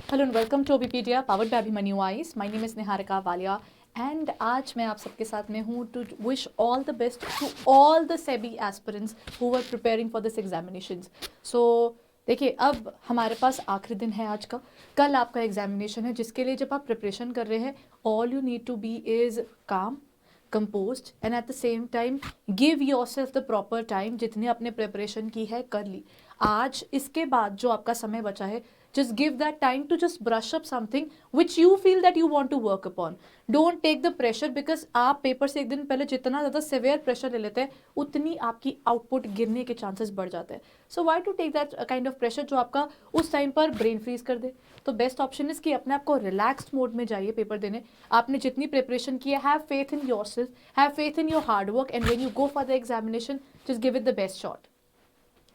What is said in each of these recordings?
Hello and welcome to Obpedia powered by Abhimanyu eyes. My name is Niharika Walia and आज मैं आप सबके साथ में हूँ to wish all the best to all the SEBI aspirants who are preparing for this examinations. So देखिए, अब हमारे पास आखिरी दिन है आज का। कल आपका एग्जामिनेशन है जिसके लिए जब आप प्रिपरेशन कर रहे हैं, all you need to be is calm, composed and at the same time give yourself the proper time। जितनी आपने प्रिपरेशन की है कर ली, आज इसके बाद जो आपका समय बचा है, just give that time to just brush up something which you feel that you want to work upon। don't take the pressure because आप पेपर से एक दिन पहले जितना ज़्यादा सेवियर प्रेशर ले लेते हैं उतनी आपकी आउटपुट गिरने के चांसेस बढ़ जाते हैं। So why to take that kind of pressure जो आपका उस टाइम पर ब्रेन फ्रीज कर दे। तो बेस्ट ऑप्शन इज कि अपने आप को रिलैक्स्ड मोड में जाइए पेपर देने। आपने जितनी प्रिपरेशन की है, have faith in yourself, have faith in your hard work and when you go for the examination just give it the best shot।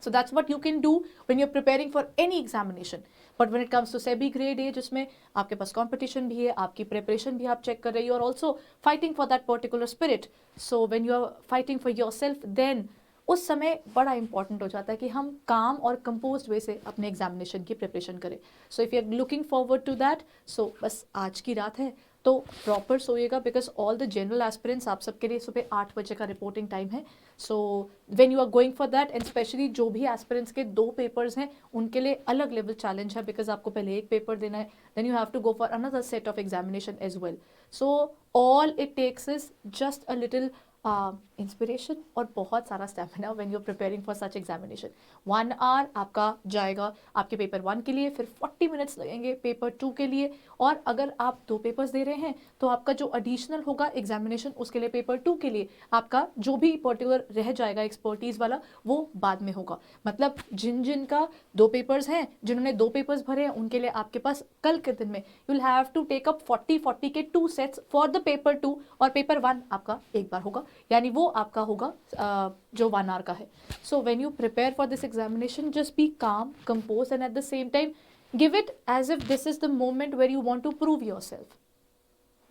So that's what you can do when you're preparing for any examination। But when it comes to SEBI grade A, जिसमें आपके पास competition भी है, आपकी preparation भी आप check कर रहे हो, you are also fighting for that particular spirit। So when you are fighting for yourself, then उस समय बड़ा इंपॉर्टेंट हो जाता है कि हम काम और कंपोज्ड वे से अपने एग्जामिनेशन की प्रिपरेशन करें। So if you are looking forward to that, so बस आज की रात है तो प्रॉपर सोइएगा because all the general aspirants आप सबके लिए सुबह 8 बजे का रिपोर्टिंग टाइम है। So when you are going for that and specially जो भी एस्पिरेंट्स के 2 पेपर्स हैं उनके लिए अलग लेवल चैलेंज है बिकॉज आपको पहले एक पेपर देना है, then you have to go for another set of examination as well. So all it takes is just a little inspiration और बहुत सारा stamina when you are preparing for such examination. 1 hour आपका जाएगा आपके paper 1 के लिए, फिर 40 minutes लगेंगे पेपर 2 के लिए, और अगर आप 2 पेपर्स दे रहे हैं तो आपका जो एडिशनल होगा एग्जामिनेशन उसके लिए पेपर 2 के लिए आपका जो भी पर्टिकुलर रह जाएगा एक्सपर्टीज़ वाला वो बाद में होगा। मतलब जिन जिन का 2 पेपर्स हैं, जिन्होंने 2 पेपर्स भरे हैं, उनके लिए आपके पास कल के दिन में you will have to take up 40 के 2 सेट्स फॉर द पेपर 2, और पेपर 1 आपका एक बार होगा, यानी वो आपका होगा जो 1 आवर का है। So when you prepare for this examination just be calm, compose and at the same time give it as if this is the moment where you want to prove yourself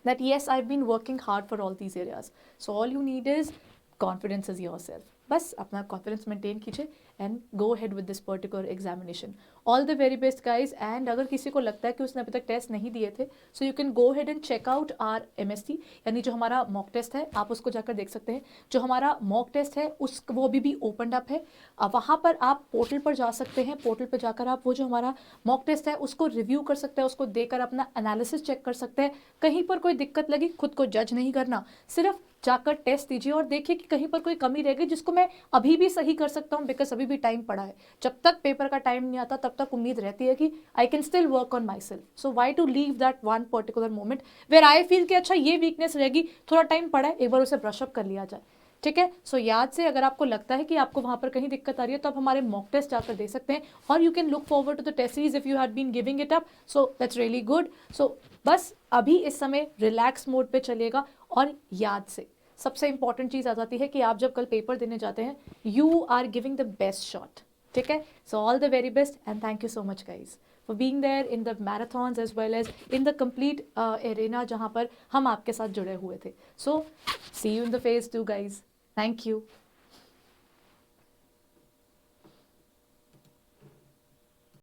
that yes, I've been working hard for all these areas। so all you need is confidence is yourself। बस अपना confidence maintain कीजिए and go head with this particular examination. All the very best guys. And अगर किसी को लगता है कि उसने अभी तक टेस्ट नहीं दिए थे, so you can go head and check out our MST, यानी जो हमारा मॉक टेस्ट है आप उसको जाकर देख सकते हैं। जो हमारा मॉक टेस्ट है उस वो भी ओपन अप है, वहाँ पर आप पोर्टल पर जा सकते हैं। पोर्टल पर जाकर आप वो जो हमारा मॉक टेस्ट है उसको रिव्यू कर सकते हैं, उसको देकर अपना एनालिसिस चेक कर सकते हैं। कहीं पर कोई दिक्कत लगी, खुद को जज नहीं करना, सिर्फ जाकर टेस्ट दीजिए और देखिए कि कहीं पर कोई कमी रह गई जिसको मैं अभी भी सही कर सकता हूँ, बिकॉज अभी भी टाइम पड़ा है। जब तक पेपर का टाइम नहीं आता तब तक उम्मीद रहती है कि I can still work on myself. So why to leave that one particular moment where I feel कि अच्छा ये वीकनेस रहेगी, थोड़ा टाइम पड़ा है, एक बार उसे ब्रशअप कर लिया जाए। ठीक है। सो याद से अगर आपको लगता है कि आपको वहाँ पर कहीं दिक्कत आ रही है तो आप हमारे मॉक टेस्ट जाकर दे सकते हैं, और you can look forward to the test series if you had been giving it up. So that's really good. So बस अभी इस समय रिलैक्स मोड पे चलेगा, और याद से सबसे इंपॉर्टेंट चीज़ आ जाती है कि आप जब कल पेपर देने जाते हैं you are giving the best shot. ठीक है। So all the very best and thank you so much guys for being there in the marathons as well as in the complete arena जहाँ पर हम आपके साथ जुड़े हुए थे। So see you in the phase 2 guys. Thank you.